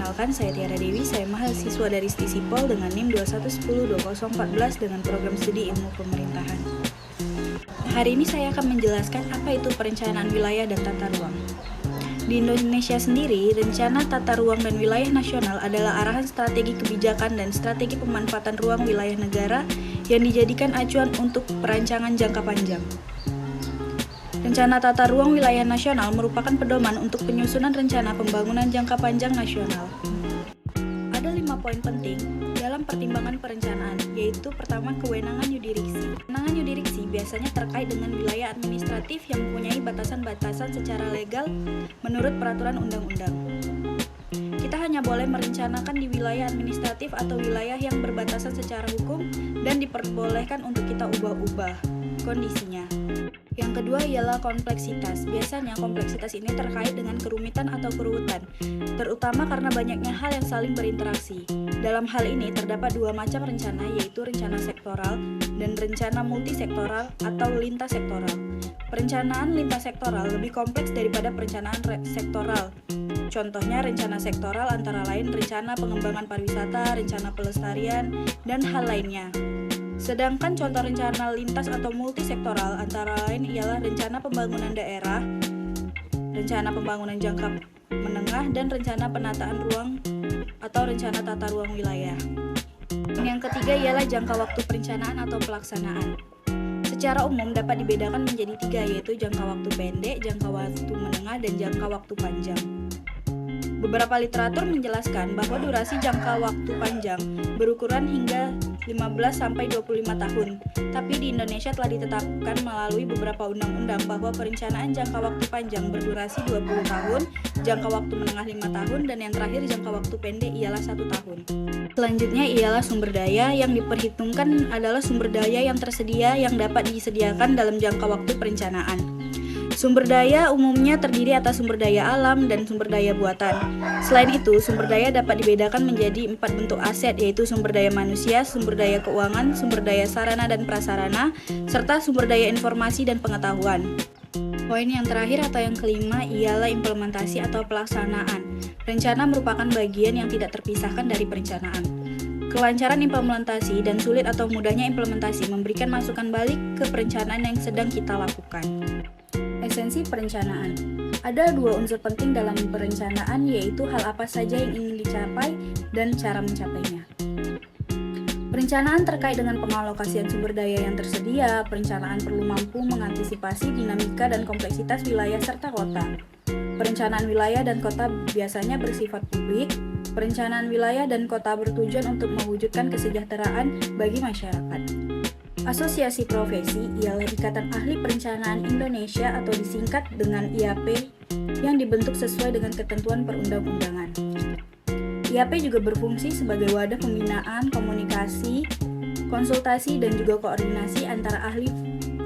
Perkenalkan, saya Tiara Dewi, saya mahasiswa dari Stisipol dengan NIM 21102014 dengan program studi ilmu pemerintahan. Hari ini saya akan menjelaskan apa itu perencanaan wilayah dan tata ruang. Di Indonesia sendiri, rencana tata ruang dan wilayah nasional adalah arahan strategi kebijakan dan strategi pemanfaatan ruang wilayah negara yang dijadikan acuan untuk perancangan jangka panjang. Rencana tata ruang wilayah nasional merupakan pedoman untuk penyusunan rencana pembangunan jangka panjang nasional. Ada 5 poin penting dalam pertimbangan perencanaan, yaitu pertama, kewenangan yurisdiksi. Kewenangan yurisdiksi biasanya terkait dengan wilayah administratif yang mempunyai batasan-batasan secara legal menurut peraturan undang-undang. Kita hanya boleh merencanakan di wilayah administratif atau wilayah yang berbatasan secara hukum dan diperbolehkan untuk kita ubah-ubah kondisinya. Yang kedua ialah kompleksitas. Biasanya kompleksitas ini terkait dengan kerumitan atau keruwetan, terutama karena banyaknya hal yang saling berinteraksi. Dalam hal ini terdapat 2 macam rencana, yaitu rencana sektoral dan rencana multisektoral atau lintas sektoral. Perencanaan lintas sektoral lebih kompleks daripada perencanaan sektoral. Contohnya rencana sektoral antara lain rencana pengembangan pariwisata, rencana pelestarian, dan hal lainnya. Sedangkan contoh rencana lintas atau multisektoral antara lain ialah rencana pembangunan daerah, rencana pembangunan jangka menengah, dan rencana penataan ruang atau rencana tata ruang wilayah. Yang ketiga ialah jangka waktu perencanaan atau pelaksanaan. Secara umum dapat dibedakan menjadi 3, yaitu jangka waktu pendek, jangka waktu menengah, dan jangka waktu panjang. Beberapa literatur menjelaskan bahwa durasi jangka waktu panjang berukuran hingga 15-25 tahun. Tapi di Indonesia telah ditetapkan melalui beberapa undang-undang bahwa perencanaan jangka waktu panjang berdurasi 20 tahun, jangka waktu menengah 5 tahun, dan yang terakhir jangka waktu pendek ialah 1 tahun. Selanjutnya ialah sumber daya. Yang diperhitungkan adalah sumber daya yang tersedia yang dapat disediakan dalam jangka waktu perencanaan. Sumber daya umumnya terdiri atas sumber daya alam dan sumber daya buatan. Selain itu, sumber daya dapat dibedakan menjadi 4 bentuk aset, yaitu sumber daya manusia, sumber daya keuangan, sumber daya sarana dan prasarana, serta sumber daya informasi dan pengetahuan. Poin yang terakhir atau yang kelima ialah implementasi atau pelaksanaan. Rencana merupakan bagian yang tidak terpisahkan dari perencanaan. Kelancaran implementasi dan sulit atau mudahnya implementasi memberikan masukan balik ke perencanaan yang sedang kita lakukan. Esensi perencanaan. Ada 2 unsur penting dalam perencanaan, yaitu hal apa saja yang ingin dicapai dan cara mencapainya. Perencanaan terkait dengan pengalokasian sumber daya yang tersedia. Perencanaan perlu mampu mengantisipasi dinamika dan kompleksitas wilayah serta kota. Perencanaan wilayah dan kota biasanya bersifat publik. Perencanaan wilayah dan kota bertujuan untuk mewujudkan kesejahteraan bagi masyarakat. Asosiasi profesi ialah Ikatan Ahli Perencanaan Indonesia atau disingkat dengan IAP yang dibentuk sesuai dengan ketentuan perundang-undangan. IAP juga berfungsi sebagai wadah pembinaan, komunikasi, konsultasi, dan juga koordinasi antara ahli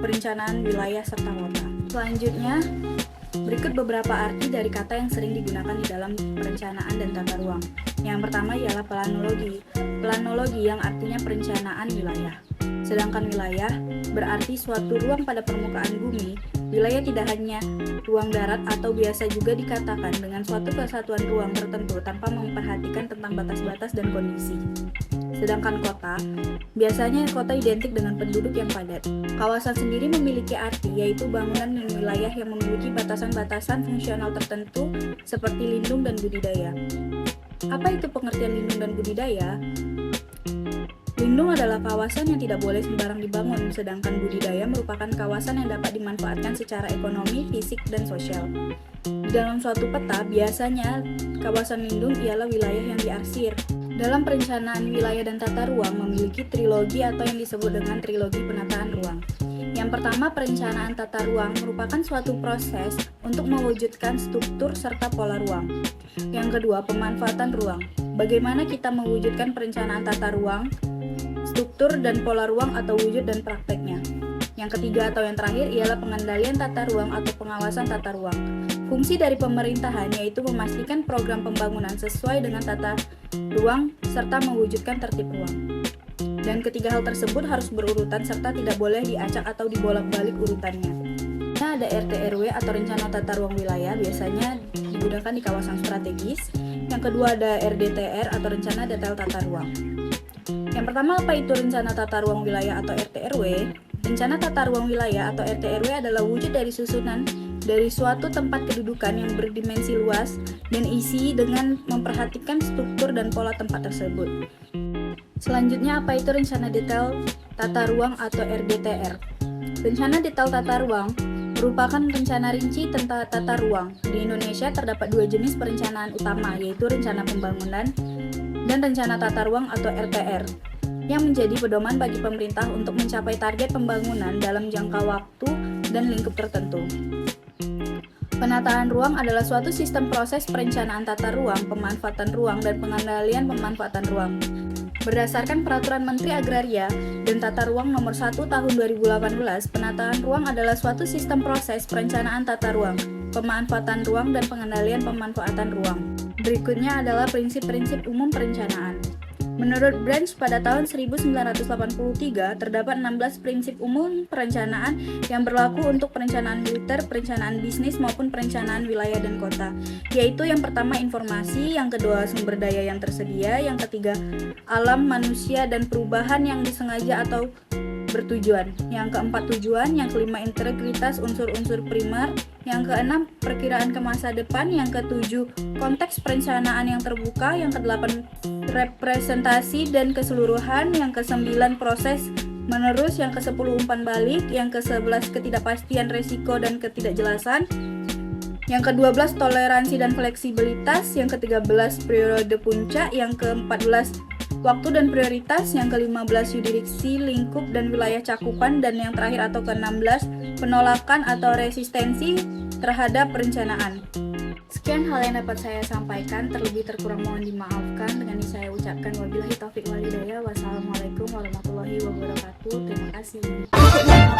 perencanaan wilayah serta kota. Selanjutnya, berikut beberapa arti dari kata yang sering digunakan di dalam perencanaan dan tata ruang. Yang pertama ialah planologi. Planologi yang artinya perencanaan wilayah. Sedangkan wilayah berarti suatu ruang pada permukaan bumi. Wilayah tidak hanya ruang darat atau biasa juga dikatakan dengan suatu kesatuan ruang tertentu tanpa memperhatikan tentang batas-batas dan kondisi. Sedangkan kota, biasanya kota identik dengan penduduk yang padat. Kawasan sendiri memiliki arti, yaitu bangunan dan wilayah yang memiliki batasan-batasan fungsional tertentu seperti lindung dan budidaya. Apa itu pengertian lindung dan budidaya? Lindung adalah kawasan yang tidak boleh sembarang dibangun, sedangkan budidaya merupakan kawasan yang dapat dimanfaatkan secara ekonomi, fisik, dan sosial. Di dalam suatu peta, biasanya kawasan lindung ialah wilayah yang diarsir. Dalam perencanaan wilayah dan tata ruang memiliki trilogi atau yang disebut dengan trilogi penataan ruang. Yang pertama, perencanaan tata ruang merupakan suatu proses untuk mewujudkan struktur serta pola ruang. Yang kedua, pemanfaatan ruang. Bagaimana kita mewujudkan perencanaan tata ruang, struktur dan pola ruang atau wujud dan prakteknya. Yang ketiga atau yang terakhir ialah pengendalian tata ruang atau pengawasan tata ruang. Fungsi dari pemerintahan yaitu memastikan program pembangunan sesuai dengan tata ruang serta mewujudkan tertib ruang. Dan ketiga hal tersebut harus berurutan serta tidak boleh diacak atau dibolak-balik urutannya. Ada RT/RW atau rencana tata ruang wilayah biasanya digunakan di kawasan strategis. Yang kedua ada RDTR atau Rencana Detail Tata Ruang. Yang pertama, apa itu Rencana Tata Ruang Wilayah atau RTRW? Rencana Tata Ruang Wilayah atau RTRW adalah wujud dari susunan dari suatu tempat kedudukan yang berdimensi luas dan isi dengan memperhatikan struktur dan pola tempat tersebut. Selanjutnya, apa itu Rencana Detail Tata Ruang atau RDTR? Rencana Detail Tata Ruang merupakan rencana rinci tentang tata ruang. Di Indonesia terdapat dua jenis perencanaan utama, yaitu rencana pembangunan dan rencana tata ruang atau RTR, yang menjadi pedoman bagi pemerintah untuk mencapai target pembangunan dalam jangka waktu dan lingkup tertentu. Penataan ruang adalah suatu sistem proses perencanaan tata ruang, pemanfaatan ruang, dan pengendalian pemanfaatan ruang. Berdasarkan Peraturan Menteri Agraria dan Tata Ruang Nomor 1 Tahun 2018, penataan ruang adalah suatu sistem proses perencanaan tata ruang, pemanfaatan ruang, dan pengendalian pemanfaatan ruang. Berikutnya adalah prinsip-prinsip umum perencanaan. Menurut Branch, pada tahun 1983 terdapat 16 prinsip umum perencanaan yang berlaku untuk perencanaan militer, perencanaan bisnis, maupun perencanaan wilayah dan kota, yaitu yang pertama informasi, yang kedua sumber daya yang tersedia, yang ketiga alam, manusia, dan perubahan yang disengaja atau bertujuan, yang keempat tujuan, yang kelima integritas unsur-unsur primer, yang keenam perkiraan ke masa depan, yang ketujuh konteks perencanaan yang terbuka, yang kedelapan representasi dan keseluruhan, yang kesembilan proses menerus, yang kesepuluh umpan balik, yang kesebelas ketidakpastian resiko dan ketidakjelasan, yang ke-12 toleransi dan fleksibilitas, yang ke-13 periode puncak, yang ke-14 waktu dan prioritas, yang ke-15 yurisdiksi, lingkup dan wilayah cakupan, dan yang terakhir atau ke-16 penolakan atau resistensi terhadap perencanaan. Sekian hal yang dapat saya sampaikan, terlebih terkurang mohon dimaafkan. Dengan ini saya ucapkan wabillahi taufiq wal hidayah. Wassalamualaikum warahmatullahi wabarakatuh. Terima kasih.